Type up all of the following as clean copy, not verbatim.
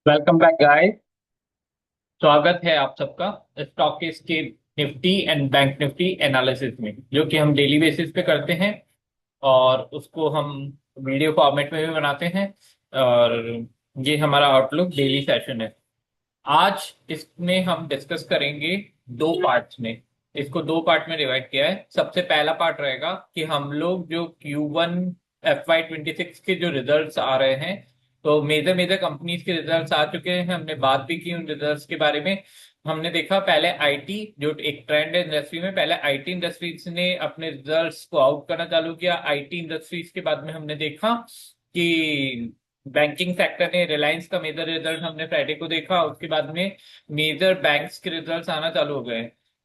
Welcome back guys. स्वागत है आप सबका स्टॉक के Nifty and bank Nifty analysis में, जो कि हम डेली बेसिस पे करते हैं और उसको हम वीडियो फॉर्मेट में भी बनाते हैं। और ये हमारा आउटलुक डेली सेशन है। आज इसमें हम डिस्कस करेंगे दो पार्ट्स में। इसको दो पार्ट में डिवाइड किया है। सबसे पहला पार्ट रहेगा कि हम लोग जो Q1 FY26 के जो रिजल्ट्स आ रहे हैं, तो मेजर मेजर कंपनीज के रिजल्ट्स आ चुके हैं। हमने बात भी की उन रिजल्ट्स के बारे में। हमने देखा पहले आईटी, जो एक ट्रेंड है इंडस्ट्री में, पहले आईटी इंडस्ट्रीज ने अपने रिजल्ट्स को आउट करना चालू किया। आईटी इंडस्ट्रीज के बाद में हमने देखा कि बैंकिंग सेक्टर ने, रिलायंस का मेजर रिजल्ट हमने फ्राइडे को देखा। उसके बाद में मेजर बैंक्स के रिजल्ट्स आना चालू हो गए।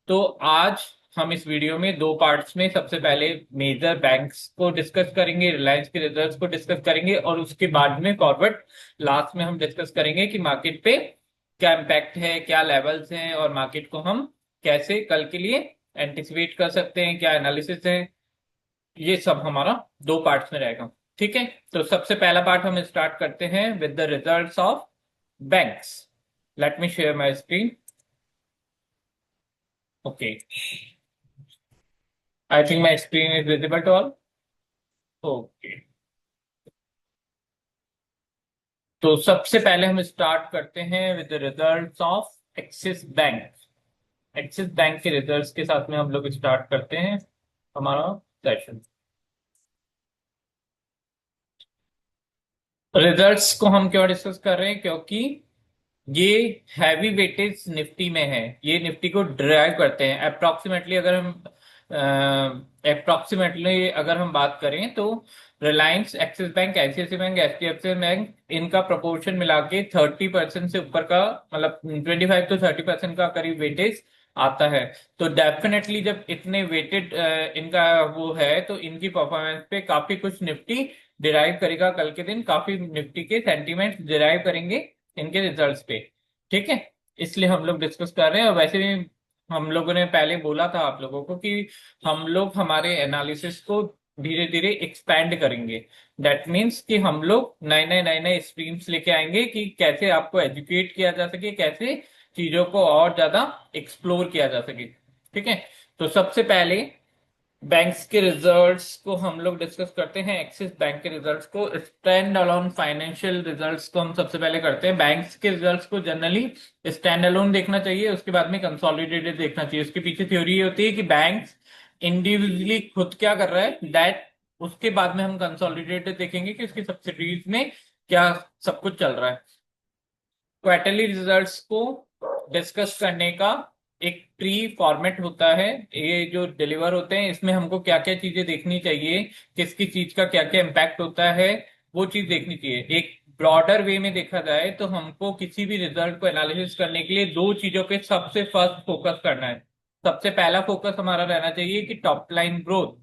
तो आज हम इस वीडियो में दो पार्ट्स में सबसे पहले मेजर बैंक्स को डिस्कस करेंगे, रिलायंस के रिजल्ट्स को डिस्कस करेंगे, और उसके बाद में फॉरवर्ड लास्ट में हम डिस्कस करेंगे कि मार्केट पे क्या इम्पैक्ट है, क्या लेवल्स हैं, और मार्केट को हम कैसे कल के लिए एंटिसिपेट कर सकते हैं, क्या एनालिसिस है। ये सब हमारा दो पार्ट्स में रहेगा। ठीक है, तो सबसे पहला पार्ट हम स्टार्ट करते हैं with the results of banks. Let me share my screen. Okay, I think my screen is visible to all. Okay, तो सबसे पहले हम स्टार्ट करते हैं with the results of Axis Bank. Axis Bank के रिजल्ट्स के साथ में हम लोग स्टार्ट करते हैं हमारा सेशन। रिजल्ट्स को हम क्यों डिस्कस कर रहे हैं? क्योंकि ये हैवी वेटेज निफ्टी में है। ये निफ्टी को ड्राइव करते हैं। अगर हम बात करें तो Reliance, axis bank, ICICI bank, HDFC bank, इनका प्रोपोर्शन मिला के 30% से ऊपर का, मतलब 25 to 30% का करीब वेटेज आता है। तो डेफिनेटली जब इतने वेटेड इनका वो है, तो इनकी परफॉर्मेंस पे काफी कुछ निफ्टी डिराइव करेगा। कल के दिन काफी निफ्टी के सेंटीमेंट डिराइव करेंगे इनके रिजल्ट्स पे। ठीक है, इसलिए हम लोग डिस्कस कर रहे हैं। और वैसे भी हम लोगों ने पहले बोला था आप लोगों को कि हम लोग हमारे एनालिसिस को धीरे धीरे एक्सपैंड करेंगे। दैट मीन्स कि हम लोग नए नए नए नए स्ट्रीम्स लेके आएंगे कि कैसे आपको एजुकेट किया जा सके, कैसे चीजों को और ज्यादा एक्सप्लोर किया जा सके। ठीक है, तो सबसे पहले बैंक्स के रिजल्ट्स को हम लोग डिस्कस करते हैं। एक्सिस बैंक के रिजल्ट्स को, स्टैंड अलोन फाइनेंशियल रिजल्ट्स को हम सबसे पहले करते हैं। बैंक्स के रिजल्ट्स को जनरली स्टैंड अलोन देखना चाहिए, उसके बाद में कंसोलिडेटेड देखना चाहिए। उसके पीछे थ्योरी ये होती है कि बैंक्स इंडिविजुअली खुद क्या कर रहा है, दैट उसके बाद में हम कंसोलिडेटेड देखेंगे कि उसकी सब्सिडीज में क्या सब कुछ चल रहा है। क्वार्टरली रिजल्ट्स को डिस्कस करने का एक प्री फॉर्मेट होता है। ये जो डिलीवर होते हैं, इसमें हमको क्या क्या चीजें देखनी चाहिए, किसकी चीज का क्या क्या इम्पैक्ट होता है, वो चीज देखनी चाहिए। एक ब्रॉडर वे में देखा जाए तो हमको किसी भी रिजल्ट को एनालिसिस करने के लिए दो चीजों पे सबसे फर्स्ट फोकस करना है। सबसे पहला फोकस हमारा रहना चाहिए कि top line growth,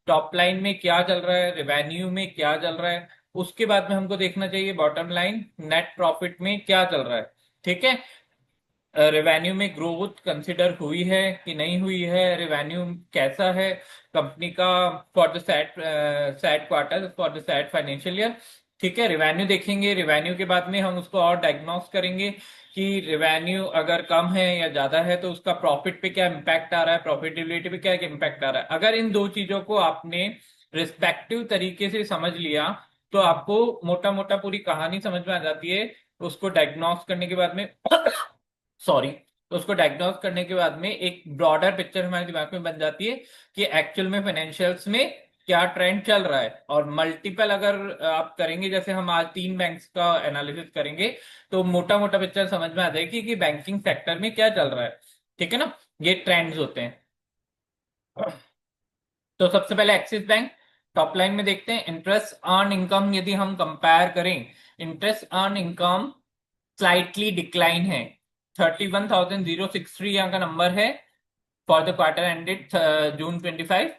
top line में क्या चल रहा है, रेवेन्यू में क्या चल रहा है। उसके बाद में हमको देखना चाहिए बॉटम लाइन, नेट प्रॉफिट में क्या चल रहा है। ठीक है, रेवेन्यू में ग्रोथ कंसिडर हुई है कि नहीं हुई है, रेवेन्यू कैसा है कंपनी का for the set set quarter, for the set financial year. ठीक है, रेवेन्यू देखेंगे। रेवेन्यू के बाद में हम उसको और डायग्नोस करेंगे कि रेवेन्यू अगर कम है या ज्यादा है तो उसका प्रॉफिट पे क्या इम्पैक्ट आ रहा है, प्रॉफिटेबिलिटी पे क्या इम्पैक्ट आ रहा है। अगर इन दो चीजों को आपने रिस्पेक्टिव तरीके से समझ लिया, तो आपको मोटा मोटा पूरी कहानी समझ में आ जाती है। उसको डायग्नोस करने के बाद में सॉरी, तो उसको डायग्नोस करने के बाद में एक ब्रॉडर पिक्चर हमारे दिमाग में बन जाती है कि एक्चुअल में फाइनेंशियल्स में क्या ट्रेंड चल रहा है। और मल्टीपल अगर आप करेंगे, जैसे हम आज तीन बैंक्स का एनालिसिस करेंगे, तो मोटा मोटा पिक्चर समझ में आ जाएगी कि बैंकिंग सेक्टर में क्या चल रहा है। ठीक है ना, ये ट्रेंड्स होते हैं। तो सबसे पहले एक्सिस बैंक टॉप लाइन में देखते हैं। इंटरेस्ट अर्न इनकम यदि हम कंपेयर करें, interest earn income slightly decline है। 31,063 यहाँ का नंबर है for the quarter ended June 25।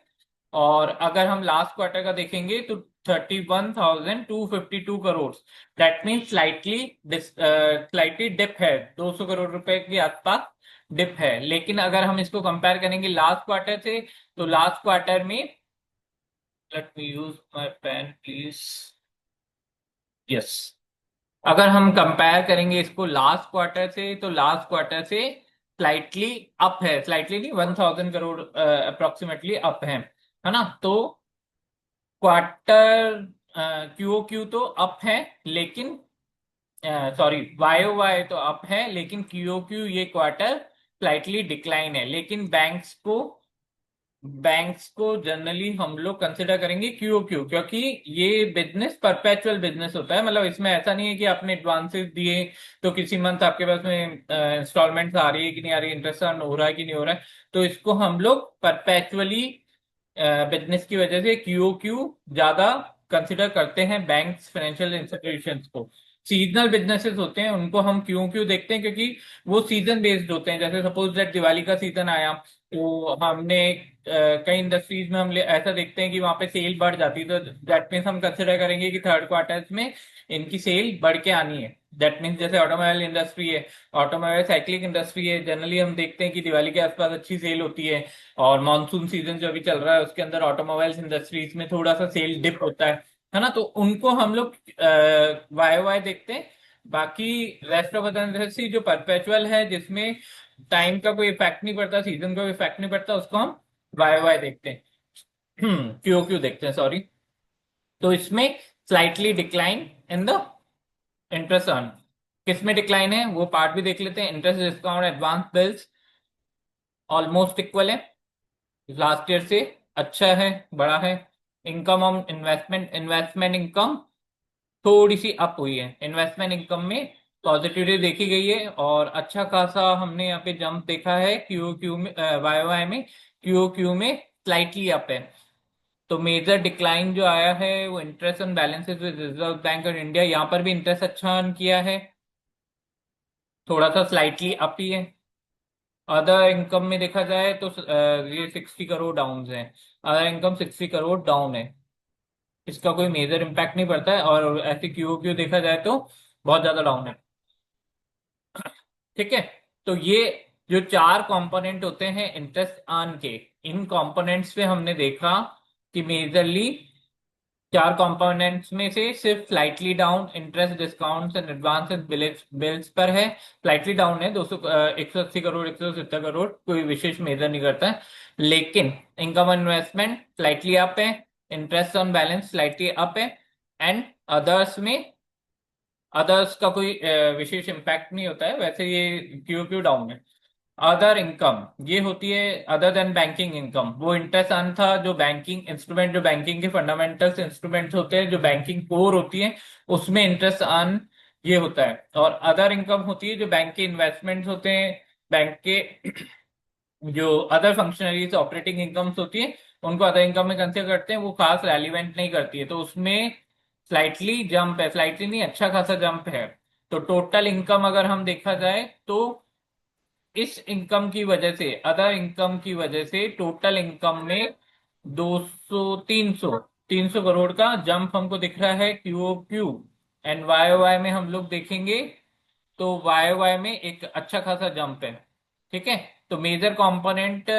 और अगर हम लास्ट क्वार्टर का देखेंगे तो 31,252 crore. That mean slightly dip है, 200 करोड़ रुपए के आसपास डिप है। लेकिन अगर हम इसको कंपेयर करेंगे लास्ट क्वार्टर से, तो लास्ट क्वार्टर में, let me use my pen please, yes, अगर हम कंपेयर करेंगे इसको लास्ट क्वार्टर से, तो लास्ट क्वार्टर से स्लाइटली अप है, स्लाइटली नहीं, 1000 करोड़ अप्रोक्सीमेटली अप है ना। तो क्वार्टर क्यूओ क्यू तो अप है, लेकिन सॉरी वाई ओ वाई तो अप है, लेकिन क्यूओ क्यू ये क्वार्टर स्लाइटली डिक्लाइन है। लेकिन बैंक्स को जनरली हम लोग कंसिडर करेंगे क्यूओ क्यू, क्योंकि ये बिजनेस परपेचुअल बिजनेस होता है। मतलब इसमें ऐसा नहीं है कि आपने एडवांसेस दिए तो किसी मंथ आपके पास में इंस्टॉलमेंट आ रही है कि नहीं आ रही, इंटरेस्ट अर्न हो रहा है कि नहीं हो रहा है। तो इसको हम लोग परपेचुअली बिजनेस की वजह से क्यूओ क्यू ज्यादा कंसिडर करते हैं बैंक्स, फाइनेंशियल इंस्टीट्यूशंस को। सीजनल बिजनेसेस होते हैं उनको हम क्यों क्यों देखते हैं, क्योंकि वो सीजन बेस्ड होते हैं। जैसे सपोज दैट दिवाली का सीजन आया, तो हमने कई इंडस्ट्रीज में हम ऐसा देखते हैं कि वहां पे सेल बढ़ जाती है, तो दैट मीन्स हम कंसिडर करेंगे कि थर्ड क्वार्टर में इनकी सेल बढ़ के आनी है। दैट मीन्स जैसे ऑटोमोबाइल इंडस्ट्री है, ऑटोमोबाइल साइक्लिंग इंडस्ट्री है, जनरली हम देखते हैं कि दिवाली के आसपास अच्छी सेल होती है। और मानसून सीजन जो अभी चल रहा है उसके अंदर ऑटोमोबाइल्स इंडस्ट्रीज में थोड़ा सा सेल डिप होता है ना। तो उनको हम लोग वाई वाई देखते हैं। बाकी रेस्ट ऑफ द इंडस्ट्री जो परपेचुअल है, जिसमें टाइम का कोई इफेक्ट नहीं पड़ता, सीजन का कोई इफेक्ट नहीं पड़ता, उसको हम वाई वाई देखते हैं, क्यों क्यों देखते हैं, सॉरी। तो इसमें slightly decline in the interest earn. किसमें डिक्लाइन है वो पार्ट भी देख लेते हैं। Interest discount advance bills almost equal है, लास्ट ईयर से अच्छा है, बड़ा है। Income on investment, investment income थोड़ी सी अप हुई है। इन्वेस्टमेंट इनकम में पॉजिटिविटी देखी गई है, और अच्छा खासा हमने यहाँ पे जंप देखा है क्यू क्यू में, वाई वाई में। क्यू क्यू में स्लाइटली अप है। तो मेजर डिक्लाइन जो आया है वो interest on balances with reserve bank of India, यहाँ पर भी इंटरेस्ट अच्छा अर्न किया है, थोड़ा सा स्लाइटली अप ही है। अदर इनकम में देखा जाए तो ये 60 करोड़ डाउन है। अदर इनकम 60 करोड़ डाउन है, इसका कोई मेजर इम्पैक्ट नहीं पड़ता है। और ऐसे क्यू क्यू देखा जाए तो बहुत ज्यादा डाउन है। ठीक है। तो ये जो चार कंपोनेंट होते हैं इंटरेस्ट अर्न के, इन कंपोनेंट्स पे हमने देखा कि मेजरली चार कंपोनेंट्स में से सिर्फ slightly down interest discounts and advances bills पर है। स्लाइटली डाउन है 200, 180 करोड़, 170 करोड़, कोई विशेष मेजर नहीं करता है। लेकिन इनकम इन्वेस्टमेंट स्लाइटली अप है, interest on balance slightly up है, एंड अदर्स में, अदर्स का कोई विशेष इम्पैक्ट नहीं होता है, वैसे ये क्यू क्यू डाउन है। अदर इनकम ये होती है अदर देन बैंकिंग इनकम, वो इंटरेस्ट अर्न था जो बैंकिंग इंस्ट्रूमेंट, जो बैंकिंग के फंडामेंटल्स इंस्ट्रूमेंट्स होते हैं, जो बैंकिंग कोर होती है, उसमें इंटरेस्ट अर्न ये होता है। और अदर इनकम होती है जो बैंक के इन्वेस्टमेंट्स होते हैं, बैंक के जो अदर फंक्शनरीज ऑपरेटिंग इनकम्स होती है, उनको अदर इनकम में कंसिडर करते हैं, वो खास रेलिवेंट नहीं करती है। तो उसमें स्लाइटली जंप है, स्लाइटली नहीं, अच्छा खासा जंप है। तो टोटल इनकम अगर हम देखा जाए तो इस इनकम की वजह से, अदर इनकम की वजह से टोटल इनकम में 200, 300 करोड़ का जंप हमको दिख रहा है Q O Q. And Y Y में हम लोग देखेंगे तो वाई वाई में एक अच्छा खासा जंप है। ठीक है। तो मेजर कंपोनेंट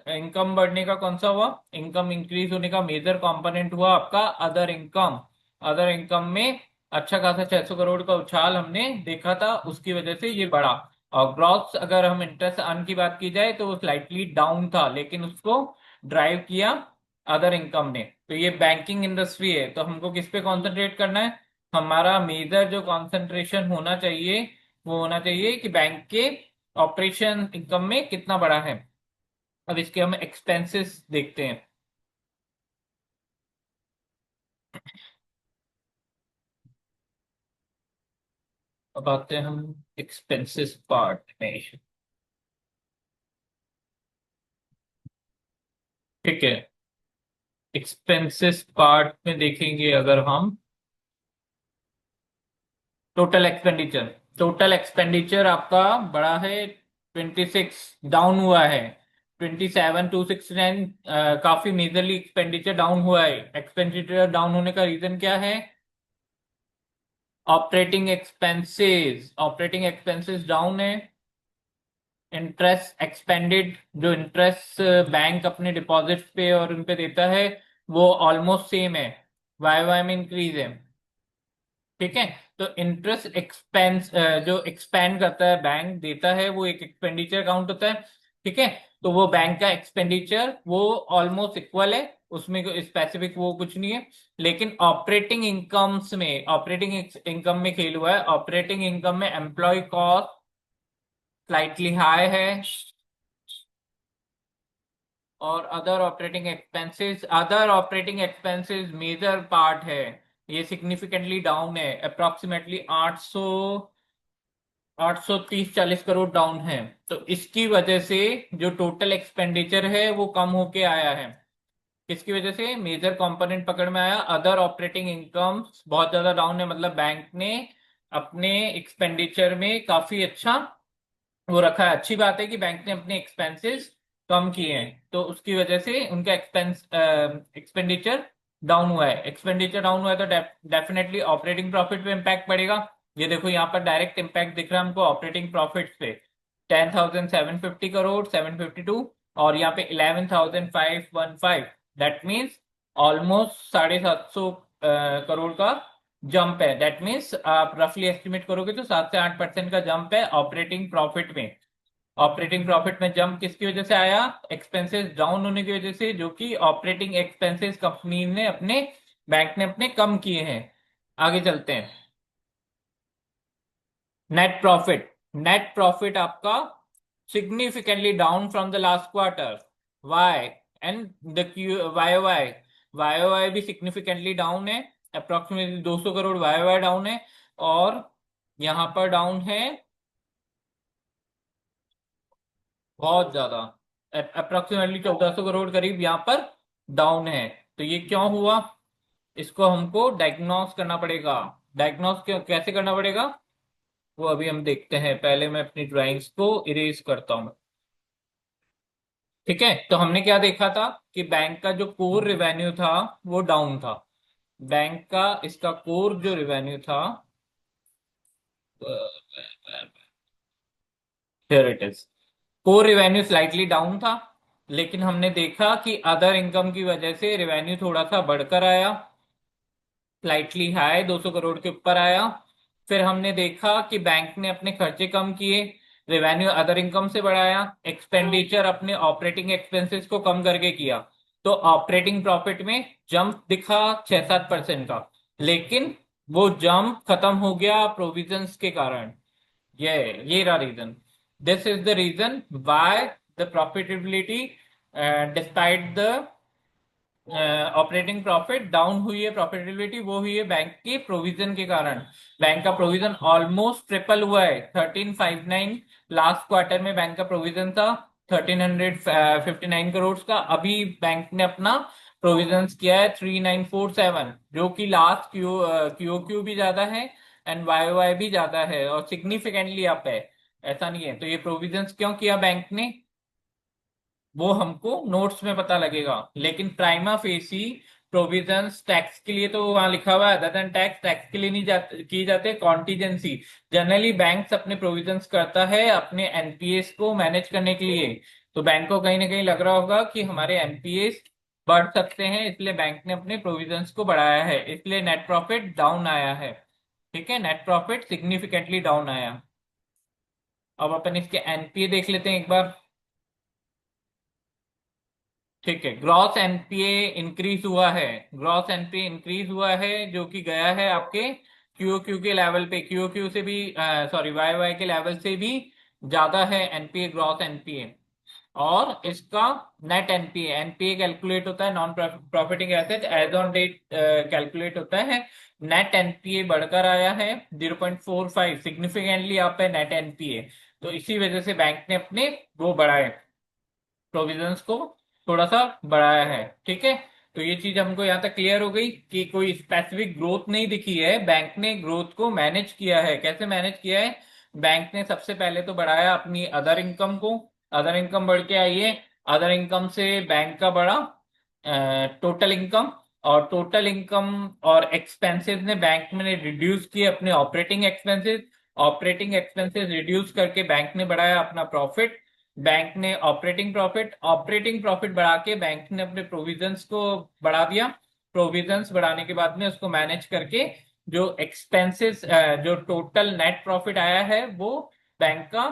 इनकम बढ़ने का कौन सा हुआ, इनकम इंक्रीज होने का मेजर कंपोनेंट हुआ आपका अदर इनकम। अदर इनकम में अच्छा खासा 600 करोड़ का उछाल हमने देखा था, उसकी वजह से ये बढ़ा। और ग्रॉस अगर हम इंटरेस्ट अर्न की बात की जाए तो वो स्लाइटली डाउन था, लेकिन उसको ड्राइव किया अदर इनकम ने। तो ये बैंकिंग इंडस्ट्री है, तो हमको किस पे कॉन्सेंट्रेट करना है। हमारा मेजर जो कॉन्सेंट्रेशन होना चाहिए वो होना चाहिए कि बैंक के ऑपरेशन इनकम में कितना बड़ा है। अब इसके हम एक्सपेंसेस देखते हैं। अब आते हैं हम एक्सपेंसेस पार्ट में। ठीक है। एक्सपेंसेस पार्ट में देखेंगे अगर हम टोटल एक्सपेंडिचर, टोटल एक्सपेंडिचर आपका बड़ा है 26, डाउन हुआ है 27,269। काफी मेजरली एक्सपेंडिचर डाउन हुआ है। एक्सपेंडिचर डाउन होने का रीजन क्या है, ऑपरेटिंग एक्सपेंसेस डाउन है। इंटरेस्ट एक्सपेंडेड, जो इंटरेस्ट बैंक अपने डिपॉजिट्स पे और उन पे देता है, वो ऑलमोस्ट सेम है, वाई वाई में इंक्रीज है। ठीक है। तो इंटरेस्ट एक्सपेंस जो एक्सपेंड करता है बैंक देता है वो एक एक्सपेंडिचर अकाउंट होता है। ठीक है। तो वो बैंक का एक्सपेंडिचर वो ऑलमोस्ट इक्वल है, उसमें स्पेसिफिक वो कुछ नहीं है। लेकिन ऑपरेटिंग इनकम में खेल हुआ है। ऑपरेटिंग इनकम में एम्प्लॉय कॉस्ट स्लाइटली हाई है, और other operating expenses major part है, ये सिग्निफिकेंटली डाउन है। अप्रोक्सीमेटली 830-40 करोड़ डाउन है। तो इसकी वजह से जो टोटल एक्सपेंडिचर है वो कम होके आया है। किसकी वजह से? मेजर कंपोनेंट पकड़ में आया, अदर ऑपरेटिंग इनकम बहुत ज्यादा डाउन है, मतलब बैंक ने अपने एक्सपेंडिचर में काफी अच्छा वो रखा है। अच्छी बात है कि बैंक ने अपने एक्सपेंसेस कम किए हैं, तो उसकी वजह से उनका एक्सपेंडिचर डाउन हुआ है। एक्सपेंडिचर डाउन हुआ है तो डेफिनेटली ऑपरेटिंग प्रॉफिट पे इम्पैक्ट पड़ेगा। ये देखो यहाँ पर डायरेक्ट इम्पैक्ट दिख रहा है हमको ऑपरेटिंग प्रॉफिट पे, 10,750 करोड़, 752, और यहाँ पे 11,515। दैट मीन्स ऑलमोस्ट 750 करोड़ का जंप है। दैट मीन्स आप रफली एस्टिमेट करोगे तो 7 से 8% का जंप है ऑपरेटिंग प्रॉफिट में। ऑपरेटिंग प्रॉफिट में जंप किसकी वजह से आया? एक्सपेंसेस डाउन होने की वजह से, जो कि ऑपरेटिंग एक्सपेंसेस कंपनी ने अपने बैंक ने अपने कम किए हैं। आगे चलते हैं। नेट प्रॉफिट आपका significantly down from the last quarter. Y and the Q Y भी सिग्निफिकेंटली डाउन है। अप्रोक्सीमेटली 200 करोड़ वाई डाउन है। और यहां पर डाउन है बहुत ज्यादा, अप्रोक्सीमेटली 1400 करोड़ करीब यहाँ पर डाउन है। तो ये क्यों हुआ? इसको हमको डायग्नोस करना पड़ेगा। डायग्नोस क्यों कैसे करना पड़ेगा वो अभी हम देखते हैं। पहले मैं अपनी ड्राइंग्स को इरेज करता हूँ। ठीक है। तो हमने क्या देखा था कि बैंक का जो कोर रेवेन्यू था वो डाउन था। बैंक का इसका कोर जो रेवेन्यू था, here it is, core revenue slightly down था। लेकिन हमने देखा कि अदर इनकम की वजह से रेवेन्यू थोड़ा सा बढ़कर आया, स्लाइटली हाई 200 करोड़ के ऊपर आया। फिर हमने देखा कि बैंक ने अपने खर्चे कम किए, रेवेन्यू अदर इनकम से बढ़ाया, एक्सपेंडिचर अपने ऑपरेटिंग एक्सपेंसेस को कम करके किया। तो ऑपरेटिंग प्रॉफिट में जंप दिखा 6-7% का। लेकिन वो जंप खत्म हो गया प्रोविजंस के कारण। ये ये रहा reason. This is the reason why the profitability despite the operating profit down हुई है। प्रॉफिटेबिलिटी वो हुई है बैंक के प्रोविजन के कारण। बैंक का प्रोविजन ऑलमोस्ट ट्रिपल हुआ है। 1359 लास्ट क्वार्टर में बैंक का प्रोविजन था, 1359 करोड़ का। अभी बैंक ने अपना प्रोविजन किया है 3947, जो कि लास्ट क्यू भी ज्यादा है एंड वाई भी ज्यादा है, और सिग्निफिकेंटली अप है। ऐसा नहीं है। तो ये प्रोविजंस क्यों किया बैंक ने वो हमको नोट्स में पता लगेगा। लेकिन प्राइमा फेसी प्रोविजंस टैक्स के लिए तो वहां लिखा हुआ है, अदर देन टैक्स, टैक्स के लिए नहीं की जाते कॉन्टीजेंसी। जनरली बैंक्स अपने प्रोविजंस करता है अपने एनपीएस को मैनेज करने के लिए। तो बैंक को कहीं ना कहीं लग रहा होगा कि हमारे एनपीएस बढ़ सकते हैं, इसलिए बैंक ने अपने प्रोविजंस को बढ़ाया है, इसलिए नेट प्रॉफिट डाउन आया है। ठीक है। नेट प्रॉफिट सिग्निफिकेंटली डाउन आया। अब अपन इसके एनपीए देख लेते हैं एक बार। ठीक है। ग्रॉस एनपीए इंक्रीज हुआ है। ग्रॉस एनपीए इंक्रीज हुआ है, जो कि गया है आपके क्यूओक्यू के लेवल पे, क्यूओक्यू से भी, सॉरी, वाई वाई के लेवल से भी ज्यादा है एनपीए, ग्रॉस एनपीए। और इसका नेट एनपीए, एनपीए कैलकुलेट होता है non profiting asset as on date calculate होता है। नेट एनपीए बढ़कर आया है 0.45, सिग्निफिकेंटली अप है नेट एनपीए। तो इसी वजह से बैंक ने अपने वो बढ़ाए, प्रोविजंस को थोड़ा सा बढ़ाया है। ठीक है। तो ये चीज हमको यहाँ तक क्लियर हो गई कि कोई स्पेसिफिक ग्रोथ नहीं दिखी है, बैंक ने ग्रोथ को मैनेज किया है। कैसे मैनेज किया है? बैंक ने सबसे पहले तो बढ़ाया अपनी अदर इनकम को। अदर इनकम बढ़ के आई है। अदर इनकम से बैंक का बढ़ा टोटल इनकम, और टोटल इनकम और एक्सपेंसेस ने बैंक में रिड्यूस किए अपने operating expenses. Operating expenses reduce करके बैंक ने बढ़ाया अपना प्रॉफिट। बैंक ने ऑपरेटिंग प्रॉफिट बढ़ा के बैंक ने अपने प्रोविजंस को बढ़ा दिया। प्रोविजंस बढ़ाने के बाद में उसको मैनेज करके जो एक्सपेंसेस, जो टोटल नेट प्रॉफिट आया है वो बैंक का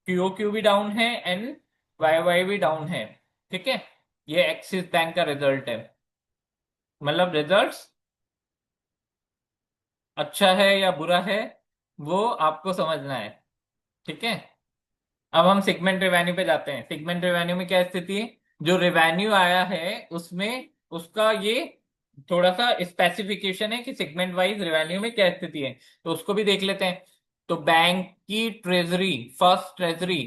क्यूओक्यू भी डाउन है एंड वाई वाई भी डाउन है। ठीक है, ये एक्सिस बैंक का रिजल्ट है। मतलब रिजल्ट्स अच्छा है या बुरा है वो आपको समझना है। ठीक है, अब हम सेगमेंट रेवेन्यू पे जाते हैं। सेगमेंट रेवेन्यू में क्या स्थिति है, जो रेवेन्यू आया है उसमें उसका ये थोड़ा सा स्पेसिफिकेशन है कि सेगमेंट वाइज रेवेन्यू में क्या स्थिति है, तो उसको भी देख लेते हैं। तो बैंक की ट्रेजरी, फर्स्ट ट्रेजरी,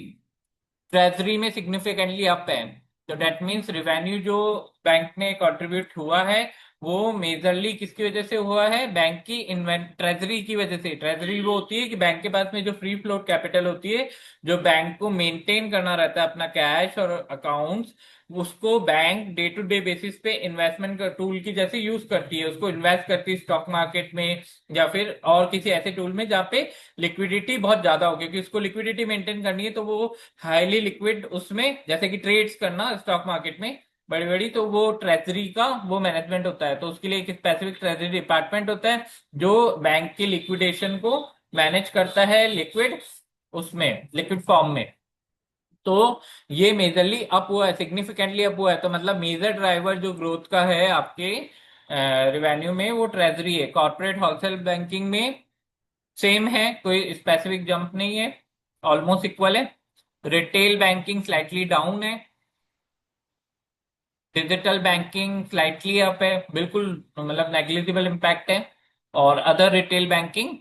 ट्रेजरी में सिग्निफिकेंटली अप है। तो डेट मीन्स रिवेन्यू जो बैंक ने कंट्रीब्यूट हुआ है वो मेजरली किसकी वजह से हुआ है, बैंक की इन्वेंट ट्रेजरी की वजह से। ट्रेजरी वो होती है कि बैंक के पास में जो फ्री फ्लोट कैपिटल होती है, जो बैंक को मेंटेन करना रहता है अपना कैश और अकाउंट्स, उसको bank day to day basis पे इन्वेस्टमेंट टूल की जैसे यूज करती है, उसको इन्वेस्ट करती है स्टॉक मार्केट में या फिर और किसी ऐसे टूल में जहाँ पे लिक्विडिटी बहुत ज्यादा हो, क्योंकि उसको लिक्विडिटी मेंटेन करनी है। तो वो हाईली लिक्विड उसमें जैसे कि ट्रेड्स करना स्टॉक मार्केट में बड़ी बड़ी, तो वो ट्रेजरी का वो मैनेजमेंट होता है। तो उसके लिए एक स्पेसिफिक ट्रेजरी डिपार्टमेंट होता है जो बैंक के लिक्विडेशन को मैनेज करता है लिक्विड, उसमें लिक्विड फॉर्म में। तो ये मेजरली अप हुआ है, सिग्निफिकेंटली अप हुआ है। तो मतलब मेजर ड्राइवर जो ग्रोथ का है आपके रिवेन्यू में वो ट्रेजरी है। कॉर्पोरेट होलसेल बैंकिंग में सेम है, कोई स्पेसिफिक जंप नहीं है, ऑलमोस्ट इक्वल है। रिटेल बैंकिंग स्लाइटली डाउन है, डिजिटल बैंकिंग स्लाइटली अप है, बिल्कुल मतलब नेग्लिजिबल इम्पैक्ट है। और other retail banking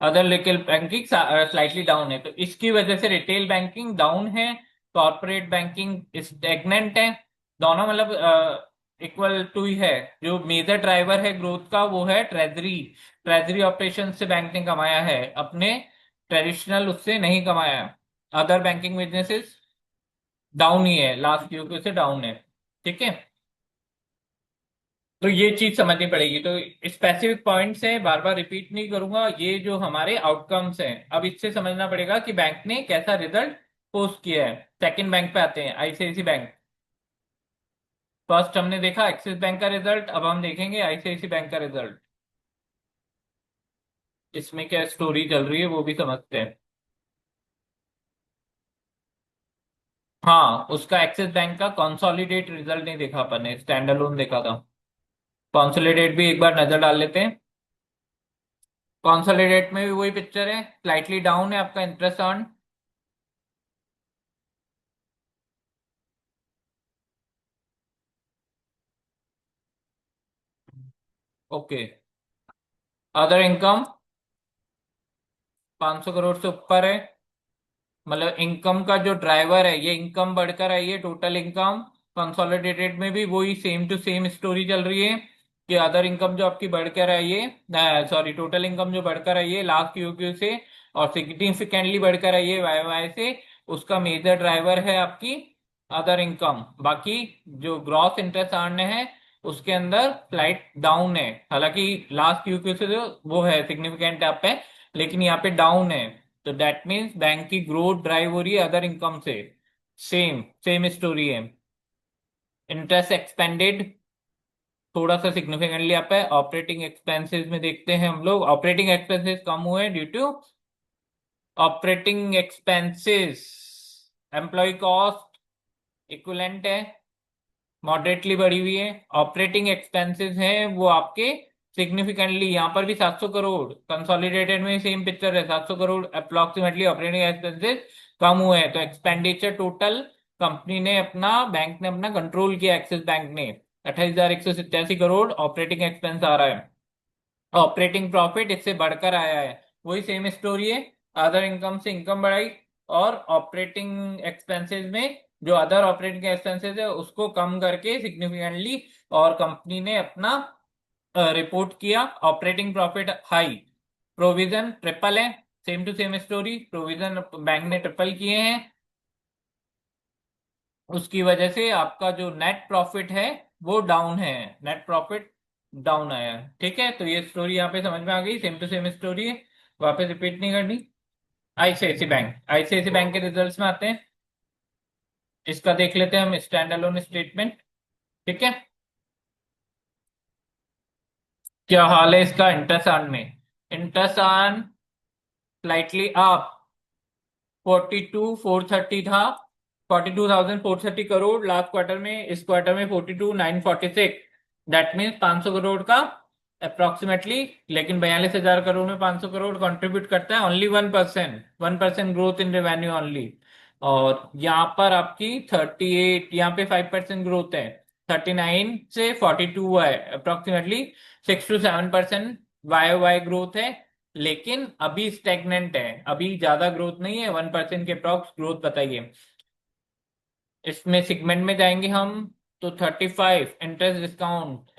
slightly down है। तो इसकी वजह से रिटेल बैंकिंग डाउन है, कॉर्पोरेट बैंकिंग स्टेगनेंट है। दोनों मतलब इक्वल टू ही है। जो मेजर ड्राइवर है ग्रोथ का वो है ट्रेजरी। ट्रेजरी ऑपरेशन से बैंक ने कमाया है, अपने ट्रेडिशनल उससे नहीं कमाया। अदर बैंकिंग बिजनेसेस डाउन ही है, लास्ट क्यू से डाउन है। ठीक है, तो ये चीज समझनी पड़ेगी। तो स्पेसिफिक पॉइंट्स हैं, बार बार रिपीट नहीं करूंगा, ये जो हमारे आउटकम्स हैं। अब इससे समझना पड़ेगा कि बैंक ने कैसा रिजल्ट पोस्ट किया है। सेकंड बैंक पे आते हैं, आईसीआईसी बैंक। फर्स्ट हमने देखा एक्सिस बैंक का रिजल्ट, अब हम देखेंगे आईसीआईसी बैंक का रिजल्ट। इसमें क्या स्टोरी चल रही है वो भी समझते हैं। हाँ, उसका एक्सिस बैंक का कंसोलिडेट रिजल्ट नहीं देखा अपन ने, स्टैंड अलोन देखा था। कंसोलिडेट भी एक बार नजर डाल लेते हैं। कंसोलिडेट में भी वही पिक्चर है, स्लाइटली डाउन है आपका interest earn. Okay, other income 500 crore से ऊपर है। मतलब इनकम का जो ड्राइवर है, ये इनकम बढ़कर आई है, टोटल इनकम। कंसोलिडेटेड में भी वही सेम टू सेम स्टोरी चल रही है कि अदर इनकम जो आपकी बढ़कर आई है, सॉरी टोटल इनकम जो बढ़कर आई है लास्ट क्यू से, और सिग्निफिकेंटली बढ़कर आई है वाई वाई से, उसका मेजर ड्राइवर है आपकी अदर इनकम। बाकी जो ग्रॉस इंटरेस्ट अर्न है उसके अंदर फ्लाइट डाउन है। हालांकि लास्ट क्यू से जो वो है सिग्निफिकेंट अप है, लेकिन यहाँ पे डाउन है। तो दैट मीन्स बैंक की ग्रोथ ड्राइव हो रही है अदर इनकम से। सेम सेम स्टोरी है। इंटरेस्ट एक्सपेंडेड थोड़ा सा सिग्निफिकेंटली अप है। ऑपरेटिंग एक्सपेंसेस में देखते हैं हम लोग, ऑपरेटिंग एक्सपेंसेस कम हुए due to operating expenses, employ cost equivalent है, मॉडरेटली बढ़ी हुई है। ऑपरेटिंग एक्सपेंसेस हैं वो आपके सिग्निफिकेंटली, यहाँ पर भी 700 करोड़, कंसोलिडेटेड में सेम पिक्चर है, 700 करोड़ अप्रोक्सीमेटली ऑपरेटिंग एक्सपेंसेस कम हुए हैं। तो एक्सपेंडिचर टोटल कंपनी ने अपना, बैंक ने अपना कंट्रोल किया, एक्सिस बैंक ने 28,187 करोड़ ऑपरेटिंग एक्सपेंस आ रहा है। ऑपरेटिंग प्रॉफिट इससे बढ़कर आया है, वही सेम स्टोरी है। अदर इनकम से इनकम बढ़ाई, और ऑपरेटिंग एक्सपेंसेस में जो अदर ऑपरेटिंग एक्सपेंसेस है उसको कम करके सिग्निफिकेंटली, और कंपनी ने अपना रिपोर्ट किया operating profit high. Provision triple है, same to same story, provision bank ने ट्रिपल किए हैं। उसकी वजह से आपका जो नेट प्रॉफिट है वो डाउन है, नेट प्रॉफिट डाउन आया है। ठीक है, तो ये स्टोरी यहाँ पे समझ में आ गई, सेम टू सेम स्टोरी है, वापस रिपीट नहीं करनी। आईसीआईसी बैंक के रिजल्ट्स में आते हैं। इसका देख लेते हैं हम स्टैंड अलोन स्टेटमेंट। ठीक है, क्या हाल है इसका इंटरेस्ट अर्न में? इंटरेस्ट अर्न स्लाइटली अप, 42,430 था, 42,430 करोड़ लास्ट क्वार्टर में। इस क्वार्टर में 42,946, दैट मीन्स 500 करोड़ का अप्रोक्सीमेटली। लेकिन 42,000 करोड़ में 500 करोड़ कंट्रीब्यूट करता है only 1%, 1% growth in revenue only. और यहाँ पर आपकी 38, यहाँ पे 5% ग्रोथ है, 39 से 42 हुआ है approximately. 6 to 7% Y Y growth है, लेकिन अभी स्टेगनेंट है, अभी ज्यादा ग्रोथ नहीं है, 1% के अप्रॉक्स ग्रोथ बताइए। इसमें सेगमेंट में जाएंगे हम तो 35 इंटरेस्ट डिस्काउंट,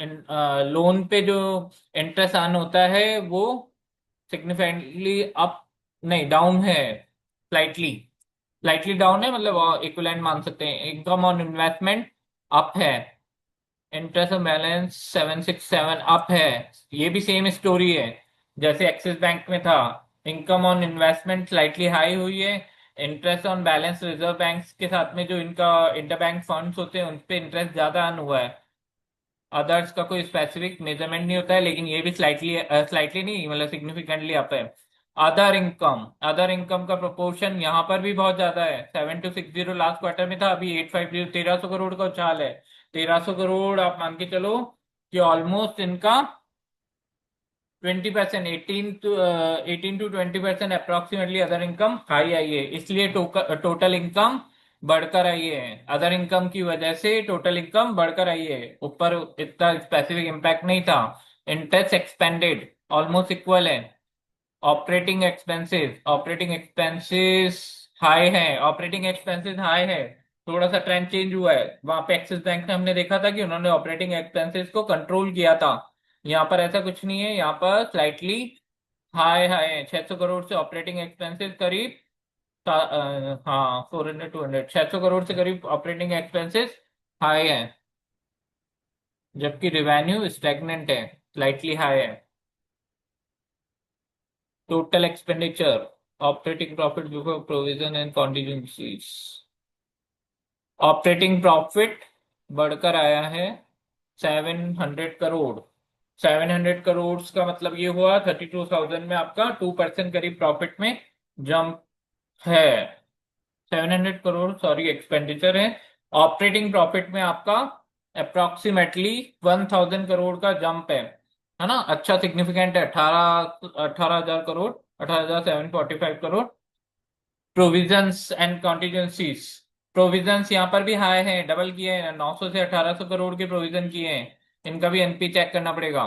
लोन पे जो इंटरेस्ट आन होता है वो सिग्निफिकेंटली अप, नहीं डाउन है, स्लाइटली, स्लाइटली डाउन है, मतलब इक्विवेलेंट मान सकते हैं। इनकम ऑन इन्वेस्टमेंट अप है, इंटरेस्ट बैलेंस 767 अप है। ये भी सेम स्टोरी है जैसे एक्सिस बैंक में था। Income on investment slightly high हुई है। Interest on balance reserve banks के साथ में जो इनका इंटरबैंक फंड्स होते हैं उन पे इंटरेस्ट ज्यादा अर्न हुआ है। अदर्स का कोई स्पेसिफिक मेजरमेंट नहीं होता है, लेकिन ये भी स्लाइटली, स्लाइटली नहीं मतलब सिग्निफिकेंटली अप है। अदर इनकम, अदर इनकम का प्रोपोर्शन यहाँ पर भी बहुत ज्यादा है। 7,260 लास्ट क्वार्टर में था, अभी 850, 1,300 करोड़ का उछाल है। 1,300 करोड़ आप मान के चलो कि ऑलमोस्ट इनका 20%, 18 to 20% approximately other income high आई है, इसलिए टोटल इनकम बढ़कर आई है। अदर इनकम की वजह से टोटल इनकम बढ़कर आई है, ऊपर इतना स्पेसिफिक इम्पैक्ट नहीं था। इंटरेस्ट एक्सपेंडेड ऑलमोस्ट इक्वल है। Operating expenses, operating expenses high है, ऑपरेटिंग एक्सपेंसेस हाई है। थोड़ा सा ट्रेंड चेंज हुआ है, वहां पे एक्सिस बैंक में हमने देखा था कि उन्होंने ऑपरेटिंग एक्सपेंसेस को कंट्रोल किया था। यहाँ पर ऐसा कुछ नहीं है, यहाँ पर स्लाइटली हाई हाई है। 600 करोड़ से ऑपरेटिंग एक्सपेंसेस करीब हाँ 400, 200, 600 करोड़ से करीब ऑपरेटिंग एक्सपेंसेस हाई है, जबकि रिवेन्यू स्टैग्नेंट है, स्लाइटली हाई है। Total expenditure, operating profit before provision and contingencies, operating profit बढ़कर आया है 700 करोड़। 700 करोड़ का मतलब ये हुआ 32,000 में आपका 2% करीब प्रॉफिट में जंप है। 700 करोड़ सॉरी एक्सपेंडिचर है। ऑपरेटिंग प्रॉफिट में आपका अप्रोक्सीमेटली 1,000 करोड़ का जंप है ना? अच्छा सिग्निफिकेंट है, 18,000 crore, 18,745 crore. Provisions and contingencies, provisions यहाँ पर भी हाई है, डबल किए हैं, 900 से 1,800 करोड़ के प्रोविजन किए हैं। इनका भी एनपी चेक करना पड़ेगा।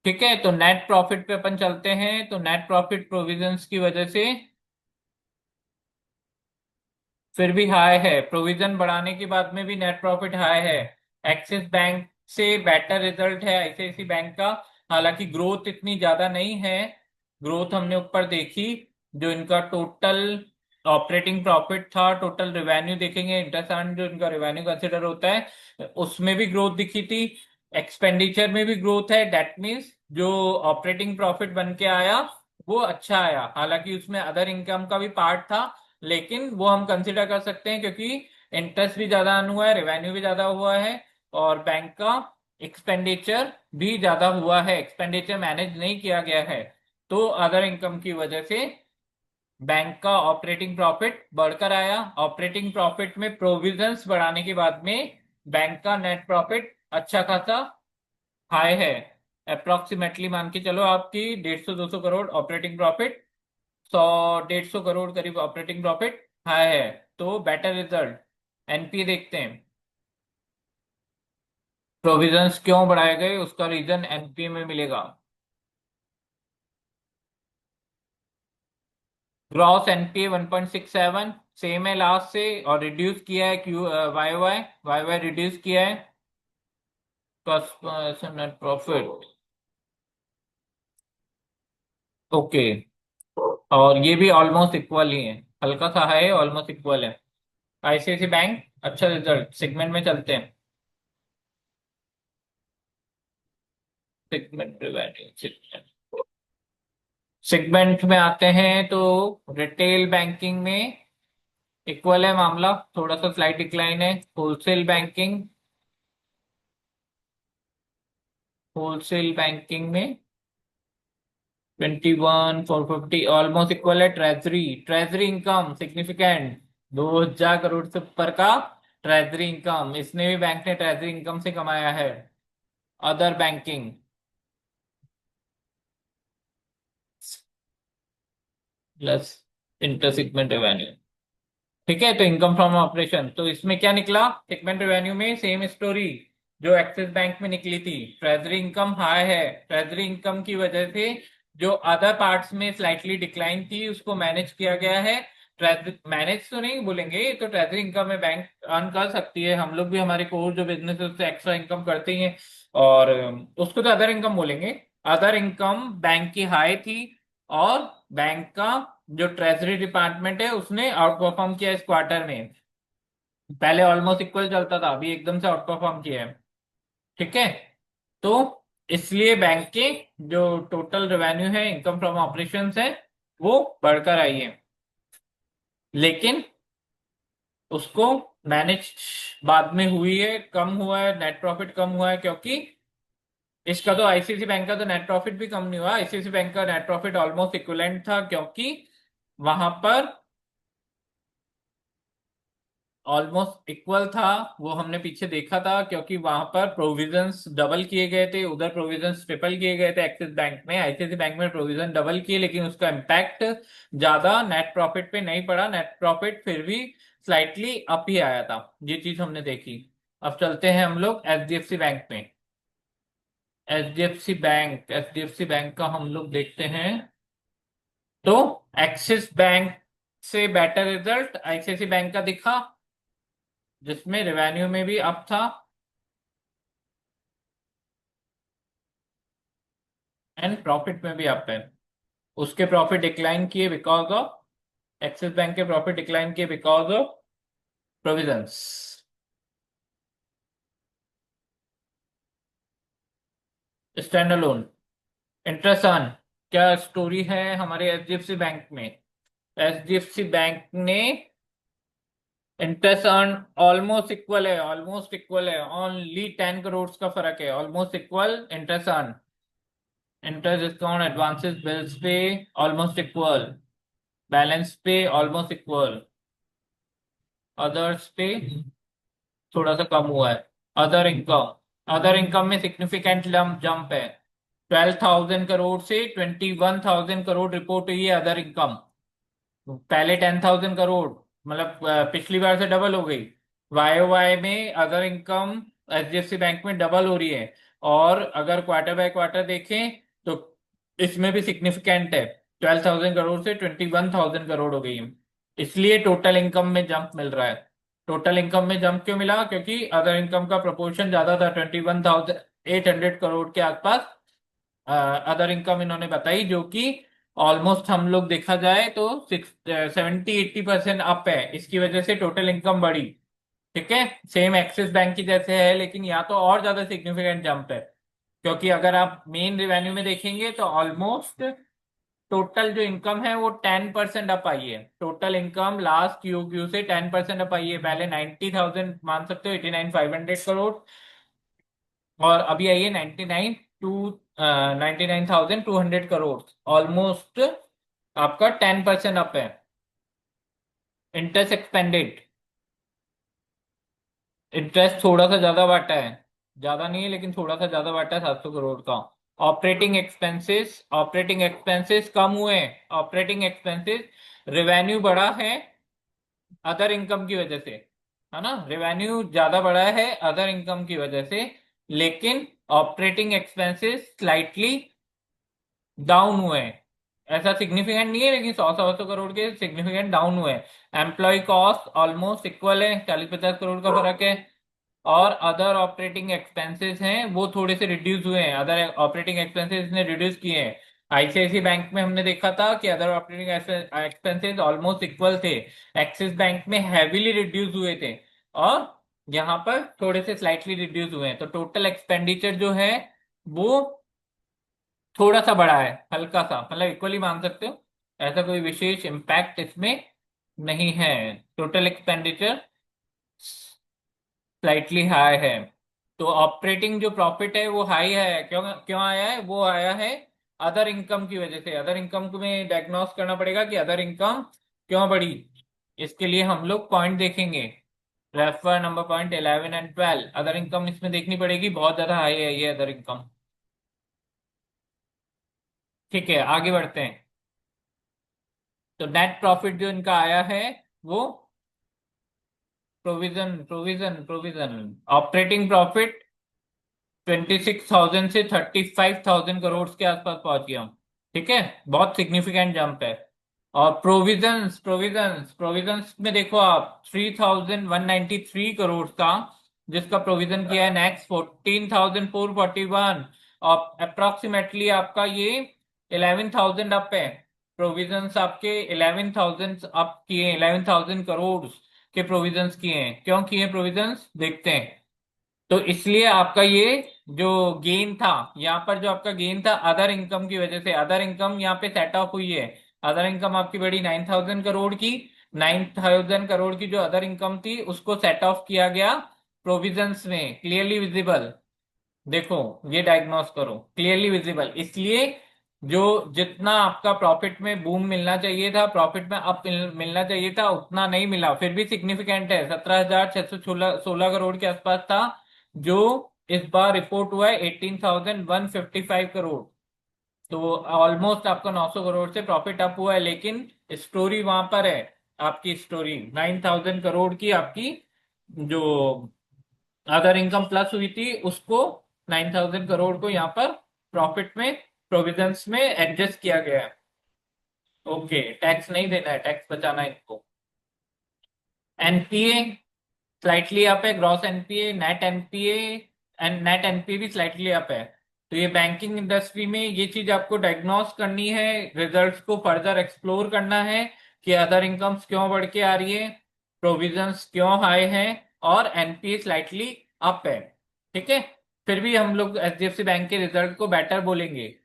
ठीक है, तो नेट प्रॉफिट पे अपन चलते हैं। तो नेट प्रॉफिट प्रोविजंस की वजह से फिर भी हाई है, प्रोविजन बढ़ाने के बाद में भी नेट प्रॉफिट हाई है। एक्सिस बैंक से बेटर रिजल्ट है आईसीआईसी बैंक का। हालांकि ग्रोथ इतनी ज्यादा नहीं है, ग्रोथ हमने ऊपर देखी। जो इनका टोटल ऑपरेटिंग प्रॉफिट था, टोटल रेवेन्यू देखेंगे, इंटरेस्ट अर्न जो इनका रेवेन्यू कंसिडर होता है उसमें भी ग्रोथ दिखी थी। एक्सपेंडिचर में भी ग्रोथ है, दैट मीन्स जो ऑपरेटिंग प्रॉफिट बन के आया वो अच्छा आया। हालांकि उसमें अदर इनकम का भी पार्ट था, लेकिन वो हम कंसिडर कर सकते हैं क्योंकि इंटरेस्ट भी ज्यादा अर्न हुआ है, रेवेन्यू भी ज्यादा हुआ है, और बैंक का एक्सपेंडिचर भी ज्यादा हुआ है, एक्सपेंडिचर मैनेज नहीं किया गया है। तो अदर इनकम की वजह से बैंक का ऑपरेटिंग प्रॉफिट बढ़कर आया। ऑपरेटिंग प्रॉफिट में प्रोविजंस बढ़ाने के बाद में बैंक का नेट प्रॉफिट अच्छा खासा हाई है। अप्रोक्सीमेटली मान के चलो आपकी 150-200 करोड़ ऑपरेटिंग प्रॉफिट, 100-150 करोड़ करीब ऑपरेटिंग प्रॉफिट हाई है। तो बेटर रिजल्ट। एनपी देखते हैं, प्रोविजंस क्यों बढ़ाए गए उसका रीजन एनपी में मिलेगा। ग्रॉस एनपीए 1.67 सेम है लास्ट से, और रिड्यूस किया है Q, Y Y, Y Y reduce किया है। Cost net profit, okay. और ये भी ऑलमोस्ट इक्वल ही है, हल्का सा है, ऑलमोस्ट इक्वल है। आईसीआईसी बैंक अच्छा रिजल्ट। सेगमेंट में चलते हैं, सेगमेंट रिवेन्यू, सेगमेंट में आते हैं तो रिटेल बैंकिंग में इक्वल है मामला, थोड़ा सा स्लाइट डिक्लाइन है। होलसेल बैंकिंग होलसेल बैंकिंग में 21,450 ऑलमोस्ट इक्वल है। Treasury treasury income significant, 2,000 crore से ऊपर का ट्रेजरी इनकम, इसने भी बैंक ने ट्रेजरी इनकम से कमाया है। Other banking plus inter segment revenue. ठीक है, तो इनकम फ्रॉम ऑपरेशन, तो इसमें क्या निकला, सेगमेंट रेवेन्यू में सेम स्टोरी जो एक्सिस बैंक में निकली थी। ट्रेजरी इनकम हाई है, ट्रेजरी इनकम की वजह से जो अदर पार्ट्स में स्लाइटली डिक्लाइन थी उसको मैनेज किया गया है। मैनेज तो नहीं बोलेंगे, तो ट्रेजरी इनकम में बैंक अर्न कर सकती है, हम लोग भी हमारे कोर जो बिजनेस है उससे एक्स्ट्रा इनकम करते ही हैं, और उसको तो अदर इनकम बोलेंगे। अदर इनकम बैंक की हाई थी, और बैंक का जो ट्रेजरी डिपार्टमेंट है उसने आउट परफॉर्म किया इस क्वार्टर में। पहले ऑलमोस्ट इक्वल चलता था, अभी एकदम से आउट परफॉर्म किया है। ठीक है, तो इसलिए बैंक के जो टोटल रेवेन्यू है, इनकम फ्रॉम ऑपरेशंस है, वो बढ़कर आई है। लेकिन उसको मैनेज बाद में हुई है, कम हुआ है, नेट प्रॉफिट कम हुआ है, क्योंकि इसका तो आईसीआईसी बैंक का तो नेट प्रॉफिट भी कम नहीं हुआ, आईसीआईसी बैंक का नेट प्रॉफिट ऑलमोस्ट इक्विवेलेंट था, क्योंकि वहां पर ऑलमोस्ट इक्वल था। वो हमने पीछे देखा था, क्योंकि वहां पर प्रोविजंस डबल किए गए थे, उधर प्रोविजंस ट्रिपल किए गए थे एक्सिस बैंक में। आईसीआईसी बैंक में प्रोविजन डबल किए, लेकिन उसका इम्पैक्ट ज्यादा नेट प्रॉफिट पे नहीं पड़ा, नेट प्रॉफिट फिर भी स्लाइटली अप ही आया था। ये चीज हमने देखी। अब चलते हैं हम लोग एचडीएफसी बैंक में। एचडीएफसी बैंक का हम लोग देखते हैं, तो एक्सिस बैंक से बेटर रिजल्ट आईसीआईसी बैंक का दिखा, जिसमें रेवेन्यू में भी अप था एंड प्रॉफिट में भी अप है। उसके प्रॉफिट डिक्लाइन किए बिकॉज ऑफ, एक्सिस बैंक के प्रॉफिट डिक्लाइन किए because of provisions. Stand alone interest earn, क्या स्टोरी है हमारे एचडीएफसी बैंक में। एचडीएफसी बैंक ने इंटरेस्ट अर्न ऑलमोस्ट इक्वल है, ऑलमोस्ट इक्वल है, ओनली 10 करोड़ का फर्क है, almost equal interest earn. Interest discount advances bills पे ऑलमोस्ट इक्वल, बैलेंस पे ऑलमोस्ट इक्वल, अदर्स पे थोड़ा सा कम हुआ है। अदर इनकम, अदर इनकम में सिग्निफिकेंट जंप है, 12,000 करोड़ से 21,000 करोड़ रिपोर्ट हुई है अदर इनकम। पहले 10,000 करोड़, मतलब पिछली बार से डबल हो गई। वाई वाई में अदर इनकम एचडीएफसी बैंक में डबल हो रही है, और अगर क्वार्टर बाय क्वार्टर देखें तो इसमें भी सिग्निफिकेंट है, 12,000 करोड़ से 21,000 करोड़ हो गई है। इसलिए टोटल इनकम में जंप मिल रहा है। टोटल इनकम में जंप क्यों मिला, क्योंकि अदर इनकम का प्रोपोर्शन ज्यादा था, 21,800 करोड़ के आसपास अदर इनकम इन्होंने बताई, जो कि ऑलमोस्ट हम लोग देखा जाए तो 70-80% अप है, इसकी वजह से टोटल इनकम बढ़ी। ठीक है, सेम एक्सिस बैंक की जैसे है, लेकिन यहाँ तो और ज्यादा सिग्निफिकेंट जंप है, क्योंकि अगर आप मेन रेवेन्यू में देखेंगे तो ऑलमोस्ट टोटल जो इनकम है वो 10% अप आई है। टोटल इनकम लास्ट क्यू से 10% अप आई है, पहले 90,000 मान सकते हो, 89,500 करोड़, और अभी आई है 99,200 करोड़, ऑलमोस्ट आपका 10% अप है। इंटरेस्ट एक्सपेंडेड, इंटरेस्ट थोड़ा सा ज्यादा बांटा है, ज्यादा नहीं है लेकिन थोड़ा सा ज्यादा बांटा है, 700 करोड़ का। ऑपरेटिंग एक्सपेंसेस कम हुए हैं, ऑपरेटिंग एक्सपेंसेस, रेवेन्यू बढ़ा है अदर इनकम की वजह से, है ना, रेवेन्यू ज्यादा बढ़ा है अदर इनकम की वजह से, लेकिन ऑपरेटिंग एक्सपेंसेस स्लाइटली डाउन हुए हैं। ऐसा सिग्निफिकेंट नहीं है, लेकिन 100-150 करोड़ के सिग्निफिकेंट डाउन हुए हैं। एम्प्लॉय कॉस्ट ऑलमोस्ट इक्वल है, 40-50 करोड़ का फर्क है। और अदर ऑपरेटिंग एक्सपेंसेस हैं वो थोड़े से रिड्यूस हुए हैं, अदर ऑपरेटिंग एक्सपेंसेस ने रिड्यूस किए हैं। आईसीआईसी बैंक में हमने देखा था कि other operating expenses almost equal थे, एक्सिस बैंक में हैवीली रिड्यूस हुए थे, और यहाँ पर थोड़े से स्लाइटली रिड्यूस हुए हैं। तो टोटल एक्सपेंडिचर जो है वो थोड़ा सा बढ़ा है, हल्का सा, मतलब इक्वली मान सकते हो, ऐसा कोई विशेष इम्पैक्ट इसमें नहीं है। टोटल एक्सपेंडिचर स्लाइटली हाई है। तो ऑपरेटिंग जो प्रॉफिट है वो हाई है, क्यों क्यों आया है? वो आया है अदर इनकम की वजह से। अदर इनकम को में डायग्नोस करना पड़ेगा कि अदर इनकम क्यों बढ़ी। इसके लिए हम लोग पॉइंट देखेंगे, refer number point 11 and 12। Other income इसमें देखनी पड़ेगी, बहुत ज्यादा हाई है ये अदर इनकम। ठीक है, आगे बढ़ते हैं। तो नेट प्रॉफिट जो इनका आया है वो provision provision provision operating profit 26,000 से 35,000 करोड़ के आसपास पहुंच गया हूं। ठीक है, बहुत सिग्निफिकेंट जंप है। और प्रोविजंस प्रोविजंस प्रोविजंस में देखो आप 3,193 करोड़ का जिसका प्रोविजन किया है। नेक्स्ट 14,441, और अप्रोक्सीमेटली आपका ये 11,000 अप है। प्रोविजंस आपके 11,000 अप किए, 11,000 करोड़ के प्रोविजंस किए हैं। क्यों किए प्रोविजंस, देखते हैं। तो इसलिए आपका ये जो गेन था, यहाँ पर जो आपका गेन था अदर इनकम की वजह से, अदर इनकम यहाँ पे सेट ऑफ हुई है। अदर इनकम आपकी बड़ी 9,000 करोड़ की। 9,000 करोड़ की जो अदर इनकम थी उसको सेट ऑफ किया गया प्रोविजंस में, क्लियरली विजिबल। देखो, ये डायग्नोस करो, क्लियरली विजिबल। इसलिए जो जितना आपका प्रॉफिट में बूम मिलना चाहिए था, प्रॉफिट में अप मिलना चाहिए था, उतना नहीं मिला। फिर भी सिग्निफिकेंट है, 17,616 करोड़ के आसपास था जो इस बार रिपोर्ट हुआ है 18,155 करोड़। तो ऑलमोस्ट आपका 900 करोड़ से प्रॉफिट अप हुआ है। लेकिन स्टोरी वहां पर है, आपकी स्टोरी 9,000 करोड़ की आपकी जो अगर इनकम प्लस हुई थी उसको, 9,000 करोड़ को यहाँ पर प्रॉफिट में, प्रोविजंस में एडजस्ट किया गया है। ओके, टैक्स नहीं देना है, टैक्स बचाना है इनको। एनपीए स्लाइटली अप है, gross NPA, net NPA and net NPA भी स्लाइटली अप है। तो ये बैंकिंग इंडस्ट्री में ये चीज आपको डायग्नोस करनी है, रिजल्ट्स को फर्दर एक्सप्लोर करना है कि अदर इनकम्स क्यों बढ़ के आ रही है, प्रोविजंस क्यों हाई है, और एनपीए स्लाइटली अप है। ठीक है, फिर भी हम लोग एचडीएफसी बैंक के रिजल्ट को बेटर बोलेंगे।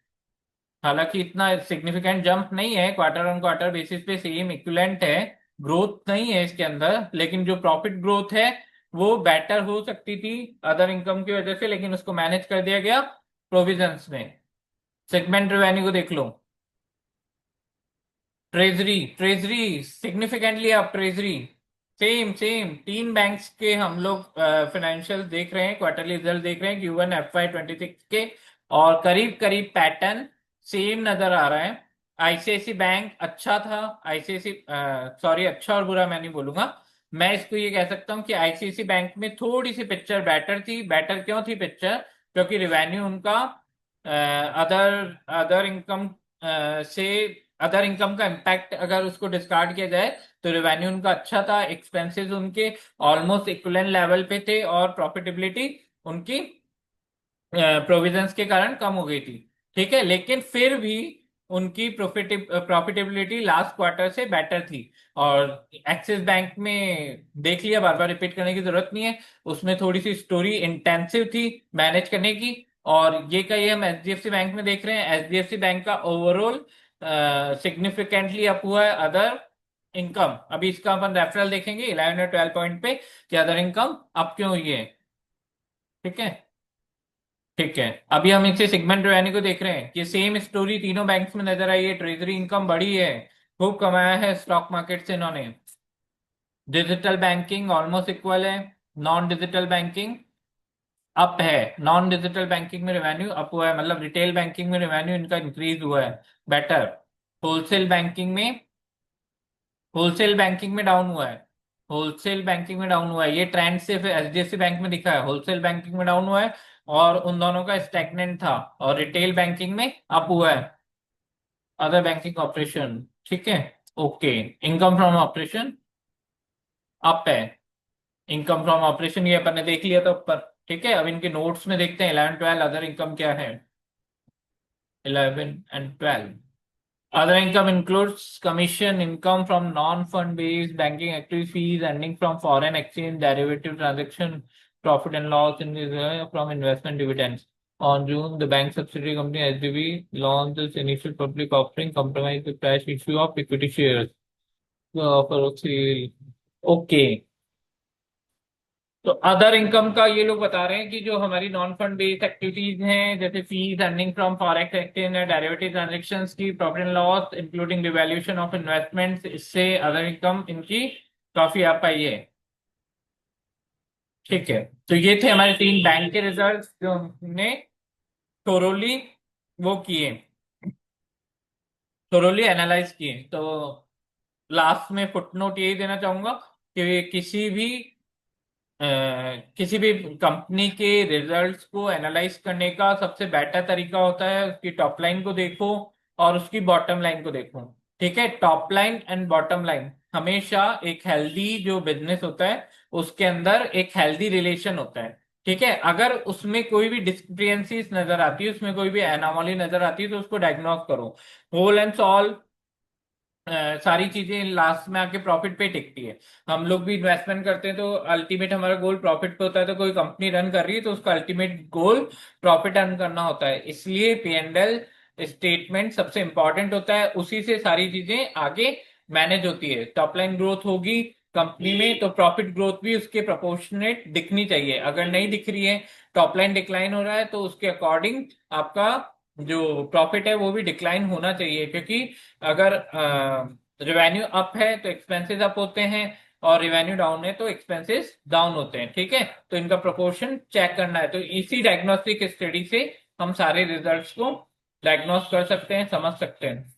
हालांकि इतना सिग्निफिकेंट जंप नहीं है, क्वार्टर ऑन क्वार्टर बेसिस पे सेम इक्विवेलेंट है, ग्रोथ नहीं है इसके अंदर। लेकिन जो प्रॉफिट ग्रोथ है वो बेटर हो सकती थी अदर इनकम की वजह से, लेकिन उसको मैनेज कर दिया गया प्रोविजंस में। सेगमेंट रेवेन्यू को देख लो। Treasury treasury significantly up, treasury same same. तीन बैंक्स के हम लोग फाइनेंशियल देख रहे हैं, क्वार्टरली रिजल्ट देख रहे हैं Q1 FY26 के, और करीब करीब पैटर्न सेम नजर आ रहा है। आईसीआईसी बैंक अच्छा था, आईसीआईसी सॉरी, अच्छा और बुरा मैं नहीं बोलूंगा, मैं इसको ये कह सकता हूँ कि आईसीआईसी बैंक में थोड़ी सी पिक्चर बेटर थी। बेटर क्यों थी पिक्चर? क्योंकि रिवेन्यू उनका अदर अदर इनकम से, अदर इनकम का इम्पैक्ट अगर उसको डिस्कार्ड किया जाए तो रेवेन्यू उनका अच्छा था, एक्सपेंसेस उनके ऑलमोस्ट इक्विवेलेंट लेवल पे थे, और प्रॉफिटेबिलिटी उनकी प्रोविजंस के कारण कम हो गई थी। ठीक है, लेकिन फिर भी उनकी प्रॉफिटेबिलिटी लास्ट क्वार्टर से बेटर थी। और एक्सिस बैंक में देख लिया, बार बार रिपीट करने की जरूरत नहीं है, उसमें थोड़ी सी स्टोरी इंटेंसिव थी मैनेज करने की। और ये का ये हम एचडीएफसी बैंक में देख रहे हैं, एचडीएफसी बैंक का ओवरऑल सिग्निफिकेंटली अप हुआ है अदर इनकम। अभी इसका अपन रेफरल देखेंगे 11 और 12 पॉइंट पे कि अदर इनकम अप क्यों हुई है। ठीक है, ठीक है। अभी हम इसे सेगमेंट रेवेन्यू को देख रहे हैं कि सेम स्टोरी तीनों बैंक्स में नजर आई है। ट्रेजरी इनकम बढ़ी है, खूब कमाया है स्टॉक मार्केट से इन्होंने। डिजिटल बैंकिंग ऑलमोस्ट इक्वल है, नॉन डिजिटल बैंकिंग अप है। नॉन डिजिटल बैंकिंग में रेवेन्यू अप हुआ है, मतलब रिटेल बैंकिंग में रेवेन्यू इनका इंक्रीज हुआ है, बेटर। होलसेल बैंकिंग में, होलसेल बैंकिंग में डाउन हुआ है, होलसेल बैंकिंग में डाउन हुआ है। ये ट्रेंड सिर्फ एचडीएफसी बैंक में दिखा है, होलसेल बैंकिंग में डाउन हुआ है, और उन दोनों का स्टैग्नेंट था। और रिटेल बैंकिंग में अप हुआ है, अदर बैंकिंग ऑपरेशन। ठीक है, okay. Income from operation up है, इनकम फ्रॉम ऑपरेशन ये अपन ने देख लिया था ऊपर। ठीक है, अब इनके नोट्स में देखते हैं 11 12 अदर इनकम क्या है। 11 and 12, other income includes commission income from non-fund based banking activity fees earning from foreign exchange derivative transaction, profit and loss in from investment dividends. On June, the bank subsidiary company SBB launched its initial public offering, comprised with cash issue of equity shares. For sale. Okay. तो other income का ये लोग बता रहे हैं कि जो हमारी नॉन फंड बेस्ड एक्टिविटीज हैं, जैसे fees earning from forex exchange and derivative transactions की profit and loss including devaluation of investments, इससे अदर इनकम इनकी काफी अप आई है। ठीक है, तो ये थे हमारे 3 बैंक के रिजल्ट जो हमने थोरोली वो किए, थोरोली एनालाइज किए। तो लास्ट में फुटनोट यही देना चाहूंगा कि अ, किसी भी कंपनी के रिजल्ट्स को एनालाइज करने का सबसे बेटर तरीका होता है उसकी टॉप लाइन को देखो और उसकी बॉटम लाइन को देखो। ठीक है, top line and bottom line हमेशा एक हेल्दी जो बिजनेस होता है उसके अंदर एक हेल्दी रिलेशन होता है। ठीक है, अगर उसमें कोई भी डिस्क्रिपेंसीज नजर आती है, उसमें कोई भी एनोमली नजर आती है, तो उसको डायग्नोस करो। होल एंड सॉल्व सारी चीजें लास्ट में आके प्रॉफिट पे टिकती है। हम लोग भी इन्वेस्टमेंट करते हैं तो अल्टीमेट हमारा गोल प्रॉफिट पे होता है, तो कोई कंपनी रन कर रही है तो उसका अल्टीमेट गोल प्रॉफिट अर्न करना होता है, इसलिए P&L स्टेटमेंट सबसे इंपॉर्टेंट होता है, उसी से सारी चीजें आगे मैनेज होती है। टॉप लाइन ग्रोथ होगी कंपनी में तो प्रॉफिट ग्रोथ भी उसके प्रोपोर्शनेट दिखनी चाहिए। अगर नहीं दिख रही है, टॉप लाइन डिक्लाइन हो रहा है, तो उसके अकॉर्डिंग आपका जो प्रॉफिट है वो भी डिक्लाइन होना चाहिए, क्योंकि अगर रेवेन्यू अप है तो एक्सपेंसेस अप होते हैं, और रेवेन्यू डाउन है तो एक्सपेंसेस डाउन होते हैं। ठीक है, तो इनका प्रोपोर्शन चेक करना है। तो इसी डायग्नोस्टिक स्टडी से हम सारे रिजल्ट्स को डायग्नोस कर सकते हैं, समझ सकते हैं।